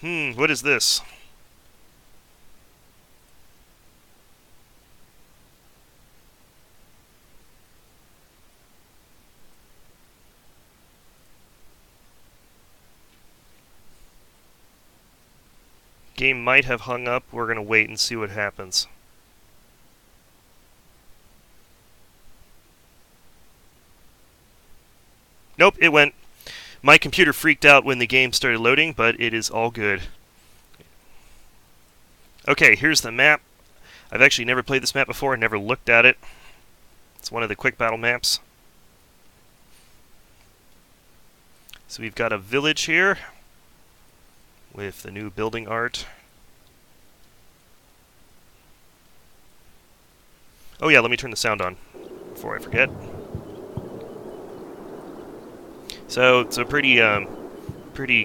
What is this? Game might have hung up. We're going to wait and see what happens. Nope, it went. My computer freaked out when the game started loading, but it is all good. Okay, here's the map. I've actually never played this map before, never looked at it. It's one of the quick battle maps. So we've got a village here with the new building art. Oh yeah, let me turn the sound on before I forget. So it's a pretty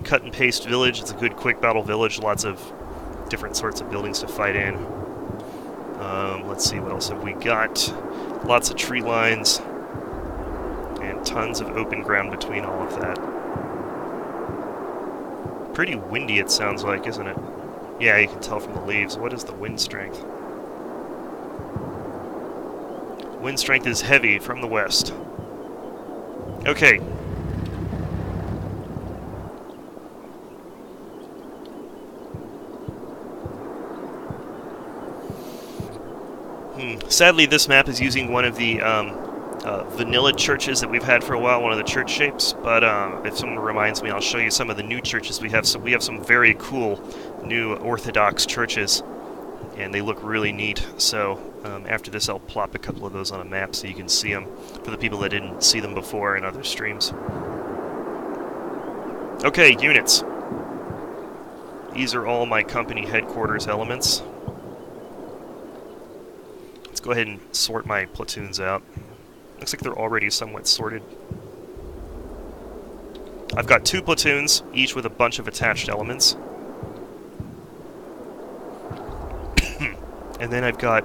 cut and paste village. It's a good quick battle village. Lots of different sorts of buildings to fight in. Let's see, what else have we got? Lots of tree lines and tons of open ground between all of that. Pretty windy it sounds like, isn't it? Yeah, you can tell from the leaves. What is the wind strength? Wind strength is heavy from the west. Okay. Sadly, this map is using one of the vanilla churches that we've had for a while, one of the church shapes, but if someone reminds me, I'll show you some of the new churches we have. So we have some very cool new Orthodox churches, and they look really neat. So after this, I'll plop a couple of those on a map so you can see them for the people that didn't see them before in other streams. Okay, units. These are all my company headquarters elements. Let's go ahead and sort my platoons out. Looks like they're already somewhat sorted. I've got 2 platoons, each with a bunch of attached elements. And then I've got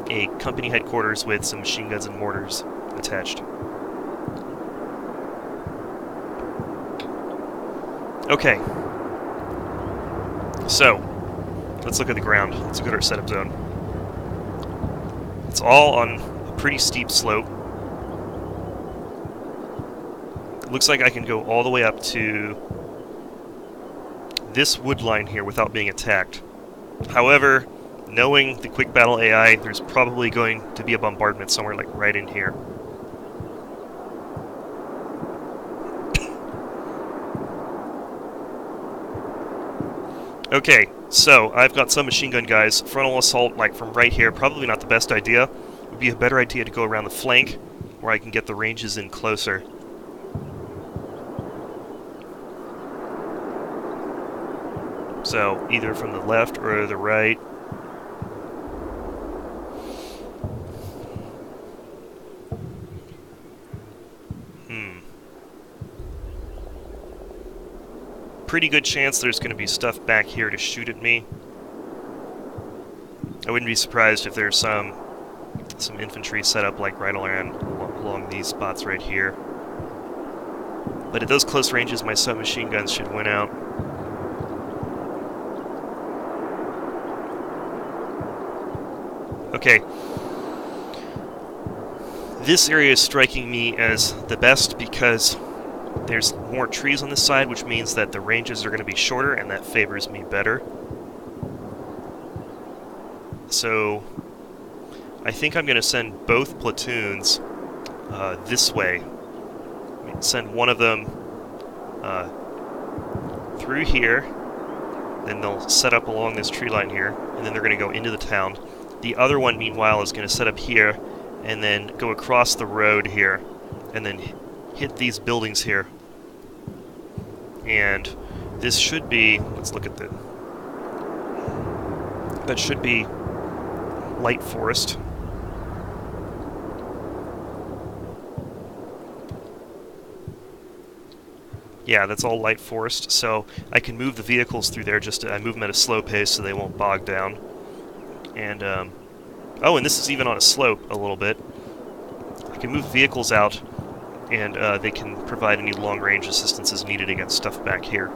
a company headquarters with some machine guns and mortars attached. Okay. So, let's look at the ground. Let's look at our setup zone. It's all on a pretty steep slope. It looks like I can go all the way up to this wood line here without being attacked. However, knowing the quick battle AI, there's probably going to be a bombardment somewhere like right in here. Okay, so I've got some machine gun guys. Frontal assault, like from right here, probably not the best idea. It would be a better idea to go around the flank, where I can get the ranges in closer. So, either from the left or the right. Pretty good chance there's going to be stuff back here to shoot at me. I wouldn't be surprised if there's some infantry set up like right along these spots right here. But at those close ranges, my submachine guns should win out. Okay. This area is striking me as the best because there's more trees on this side, which means that the ranges are going to be shorter, and that favors me better. So, I think I'm going to send both platoons this way. Send one of them through here, then they'll set up along this tree line here, and then they're going to go into the town. The other one, meanwhile, is going to set up here, and then go across the road here, and then hit these buildings here. And this should be, let's look at that should be light forest. Yeah, that's all light forest, so I can move the vehicles through there. I move them at a slow pace so they won't bog down. And, oh, and this is even on a slope a little bit. I can move vehicles out, and they can provide any long-range assistance as needed against stuff back here.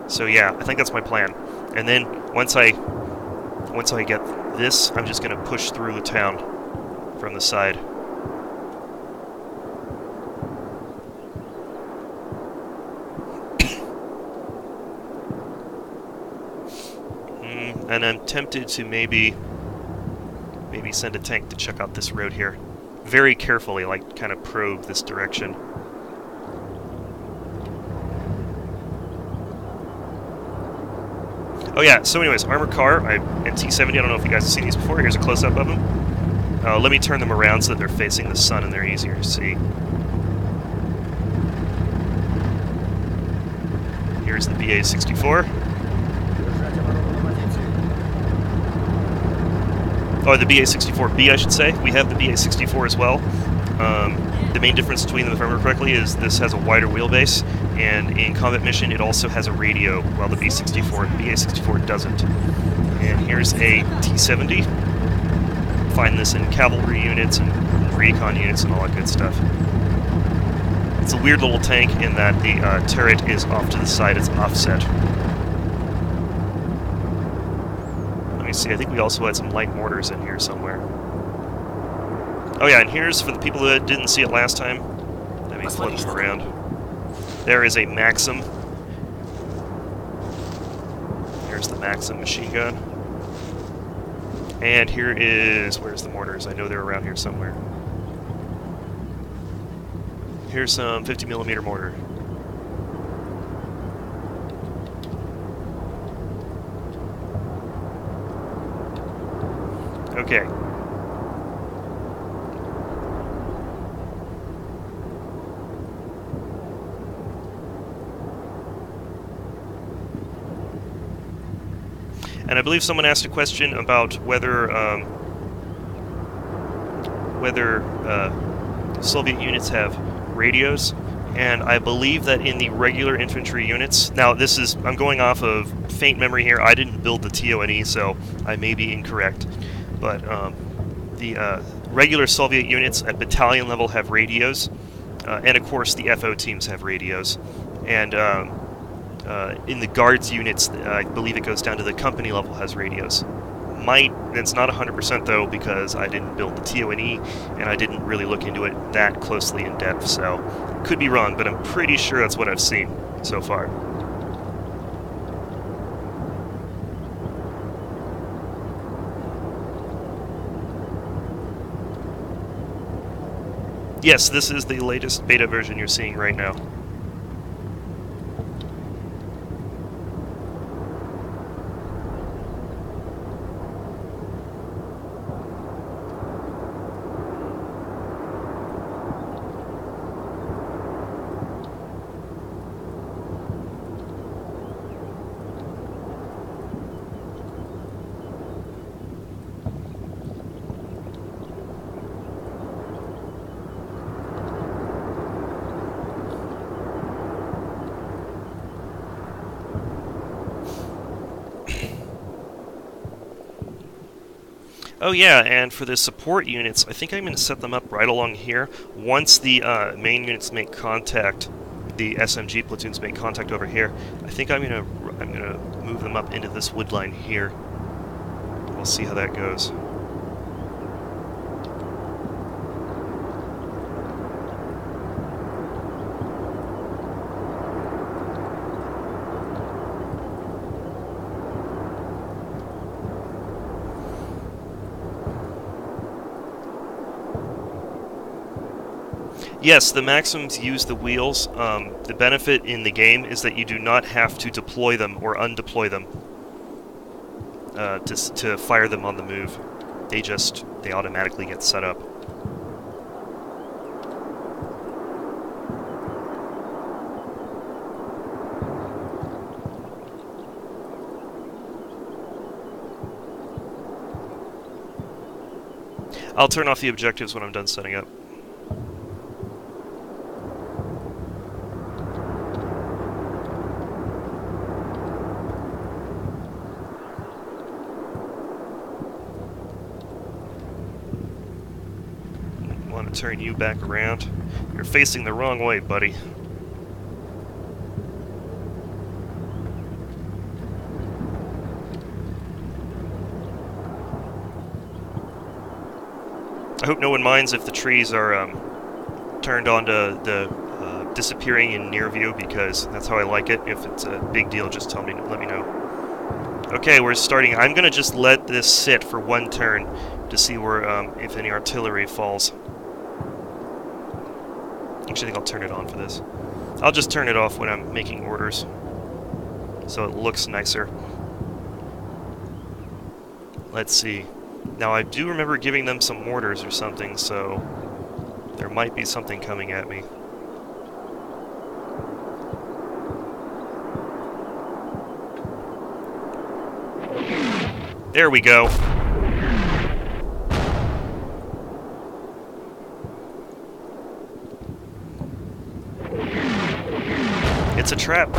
So yeah, I think that's my plan. And then once I get this, I'm just going to push through the town from the side. And I'm tempted to maybe send a tank to check out this road here. Very carefully, like, kind of probe this direction. Oh yeah, so anyways, armored car, and T-70, I don't know if you guys have seen these before. Here's a close-up of them. Let me turn them around so that they're facing the sun and they're easier to see. Here's the BA-64. Oh, the BA-64B, I should say. We have the BA-64 as well. The main difference between them, if I remember correctly, is this has a wider wheelbase, and in combat mission it also has a radio, while the BA-64 doesn't. And here's a T-70. Find this in cavalry units and recon units and all that good stuff. It's a weird little tank in that the turret is off to the side, it's offset. Let me see, I think we also had some light mortars in here somewhere. Oh yeah, and here's, for the people that didn't see it last time, let me flip them around. There is a Maxim. Here's the Maxim machine gun. And here is, where's the mortars? I know they're around here somewhere. Here's some 50mm mortar. Okay. And I believe someone asked a question about whether Soviet units have radios, and I believe that in the regular infantry units, now this is, I'm going off of faint memory here, I didn't build the TONE, so I may be incorrect, but the regular Soviet units at battalion level have radios, and of course the FO teams have radios, and in the guards units, I believe it goes down to the company level has radios. It's not 100% though, because I didn't build the TONE, and I didn't really look into it that closely in depth, so could be wrong, but I'm pretty sure that's what I've seen so far. Yes, this is the latest beta version you're seeing right now. Oh yeah, and for the support units, I think I'm going to set them up right along here. Once the main units make contact, the SMG platoons make contact over here, I think I'm gonna move them up into this wood line here. We'll see how that goes. Yes, the Maxims use the wheels. The benefit in the game is that you do not have to deploy them or undeploy them to fire them on the move. They automatically get set up. I'll turn off the objectives when I'm done setting up. Want to turn you back around. You're facing the wrong way, buddy. I hope no one minds if the trees are turned onto the disappearing in near view, because that's how I like it. If it's a big deal, just let me know. Okay, we're starting. I'm gonna just let this sit for one turn to see where if any artillery falls. Actually, I think I'll turn it on for this. I'll just turn it off when I'm making orders, so it looks nicer. Let's see. Now, I do remember giving them some mortars or something, so there might be something coming at me. There we go. It's a trap.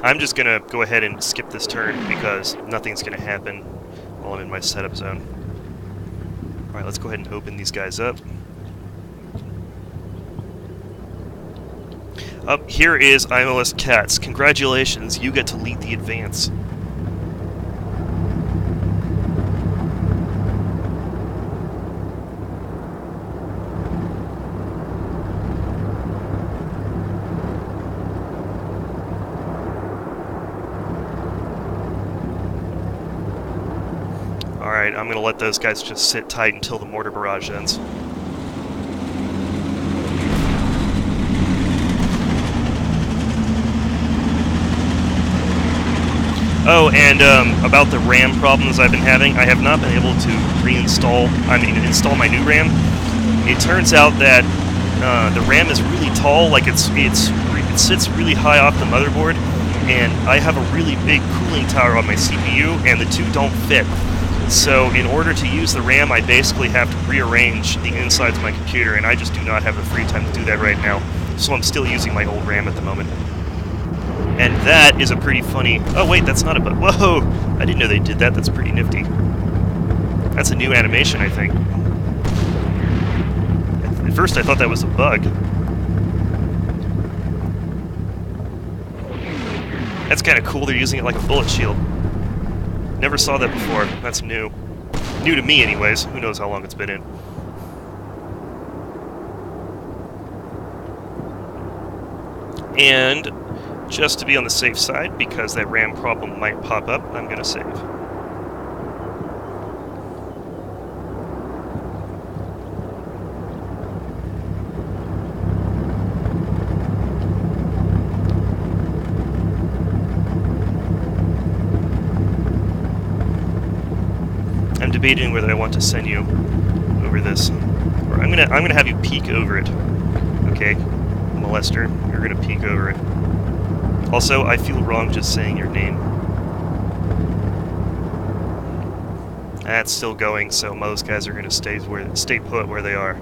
I'm just gonna go ahead and skip this turn because nothing's gonna happen while I'm in my setup zone. Alright, let's go ahead and open these guys up. Up here is IMOS Cats. Congratulations, you get to lead the advance. Alright, I'm going to let those guys just sit tight until the mortar barrage ends. Oh, and about the RAM problems I've been having, I have not been able to install my new RAM. It turns out that the RAM is really tall, like it sits really high off the motherboard, and I have a really big cooling tower on my CPU, and the two don't fit. So in order to use the RAM, I basically have to rearrange the insides of my computer, and I just do not have the free time to do that right now. So I'm still using my old RAM at the moment. And that is a pretty funny... Oh wait, that's not a bug. Whoa! I didn't know they did that. That's pretty nifty. That's a new animation, I think. At first I thought that was a bug. That's kind of cool. They're using it like a bullet shield. Never saw that before. That's new. New to me, anyways. Who knows how long it's been in. And just to be on the safe side, because that RAM problem might pop up, I'm going to save. I'm debating whether I want to send you over this, or I'm gonna have you peek over it. Okay, molester, you're gonna peek over it. Also, I feel wrong just saying your name. That's still going, so most guys are gonna stay put where they are.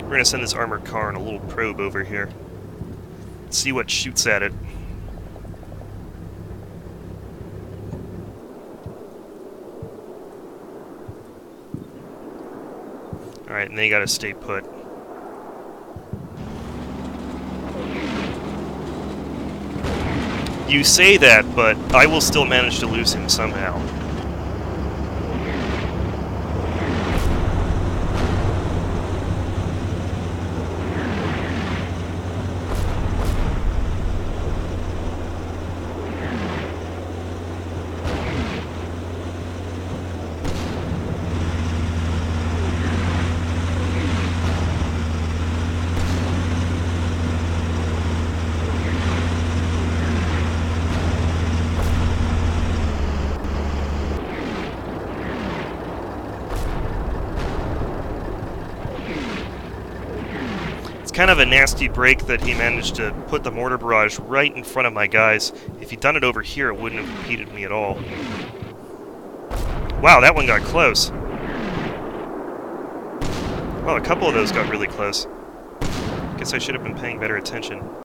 We're going to send this armored car on a little probe over here. See what shoots at it. Alright, and they gotta stay put. You say that, but I will still manage to lose him somehow. Kind of a nasty break that he managed to put the mortar barrage right in front of my guys. If he'd done it over here, it wouldn't have impeded me at all. Wow, that one got close. Well, a couple of those got really close. Guess I should have been paying better attention.